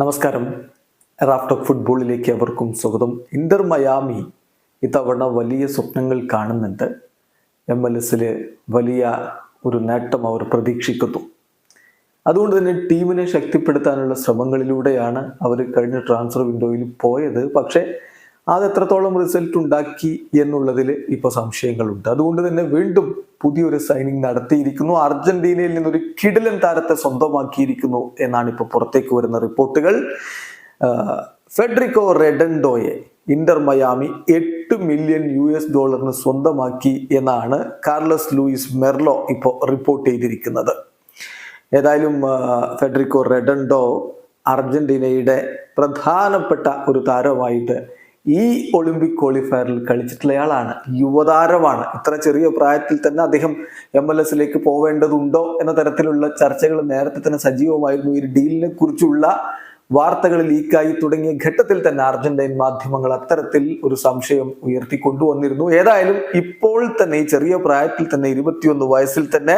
നമസ്കാരം. റാഫ്റ്റോക്ക് ഫുട്ബോളിലേക്ക് അവർക്കും സ്വാഗതം. ഇന്റർ മയാമി ഇത്തവണ വലിയ സ്വപ്നങ്ങൾ കാണുന്നുണ്ട്. MLS വലിയ ഒരു നേട്ടം അവർ പ്രതീക്ഷിക്കുന്നു. അതുകൊണ്ട് തന്നെ ടീമിനെ ശക്തിപ്പെടുത്താനുള്ള ശ്രമങ്ങളിലൂടെയാണ് അവർ കഴിഞ്ഞ ട്രാൻസ്ഫർ വിൻഡോയിൽ പോയത്. പക്ഷേ അത് എത്രത്തോളം റിസൾട്ട് ഉണ്ടാക്കി എന്നുള്ളതിൽ ഇപ്പോൾ സംശയങ്ങളുണ്ട്. അതുകൊണ്ട് തന്നെ വീണ്ടും പുതിയൊരു സൈനിങ് നടത്തിയിരിക്കുന്നു. അർജന്റീനയിൽ നിന്നൊരു കിടിലൻ താരത്തെ സ്വന്തമാക്കിയിരിക്കുന്നു എന്നാണ് ഇപ്പോൾ പുറത്തേക്ക് വരുന്ന റിപ്പോർട്ടുകൾ. ഫെഡറിക്കോ റെഡൻഡോയെ ഇന്റർ മയാമി $8 മില്യൺ സ്വന്തമാക്കി എന്നാണ് കാർലസ് ലൂയിസ് മെർലോ ഇപ്പോൾ റിപ്പോർട്ട് ചെയ്തിരിക്കുന്നത്. ഏതായാലും ഫെഡറിക്കോ റെഡൻഡോ അർജന്റീനയുടെ പ്രധാനപ്പെട്ട ഒരു താരമായിട്ട് ഈ ഒളിമ്പിക് ക്വാളിഫയറിൽ കളിച്ചിട്ടുള്ളയാളാണ്. യുവതാരമാണ്. ഇത്ര ചെറിയ പ്രായത്തിൽ തന്നെ അദ്ദേഹം MLS പോവേണ്ടതുണ്ടോ എന്ന തരത്തിലുള്ള ചർച്ചകൾ നേരത്തെ തന്നെ സജീവമായിരുന്നു. ഈ ഡീലിനെ കുറിച്ചുള്ള വാർത്തകൾ ലീക്കായി തുടങ്ങിയ ഘട്ടത്തിൽ തന്നെ അർജന്റീൻ മാധ്യമങ്ങൾ അത്തരത്തിൽ ഒരു സംശയം ഉയർത്തിക്കൊണ്ടുവന്നിരുന്നു. ഏതായാലും ഇപ്പോൾ തന്നെ ഈ ചെറിയ പ്രായത്തിൽ തന്നെ 21 വയസ്സിൽ തന്നെ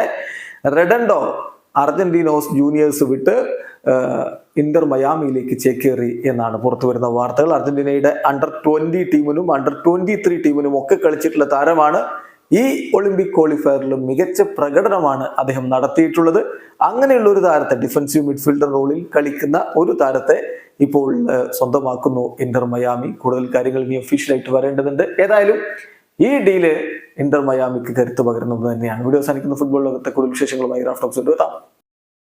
റെഡൻഡോ അർജന്റീനോസ് ജൂനിയേഴ്സ് വിട്ട് ഇന്റർ മയാമിയിലേക്ക് ചേക്കേറി എന്നാണ് പുറത്തു വരുന്ന വാർത്തകൾ. അർജന്റീനയുടെ അണ്ടർ-20 ടീമിനും അണ്ടർ-23 ടീമിനും ഒക്കെ കളിച്ചിട്ടുള്ള താരമാണ്. ഈ ഒളിമ്പിക് ക്വാളിഫയറിലും മികച്ച പ്രകടനമാണ് അദ്ദേഹം നടത്തിയിട്ടുള്ളത്. അങ്ങനെയുള്ള ഒരു താരത്തെ, ഡിഫൻസീവ് മിഡ്ഫീൽഡർ റോളിൽ കളിക്കുന്ന ഒരു താരത്തെ ഇപ്പോൾ സ്വന്തമാക്കുന്നു ഇന്റർ മയാമി. കൂടുതൽ കാര്യങ്ങൾ ഇനി ഒഫീഷ്യലായിട്ട് വരേണ്ടതുണ്ട്. ഏതായാലും ഈ ഡീല് ഇന്റർ മയാമിക്ക് കരുത്ത് പകരുന്നത് തന്നെയാണ്. വീഡിയോ അവസാനിക്കുന്ന ഫുട്ബോൾ ലോകത്തെ കൂടുതൽ വിശേഷങ്ങളുമായി റാഫ്റ്റോക്സ് എത്താം.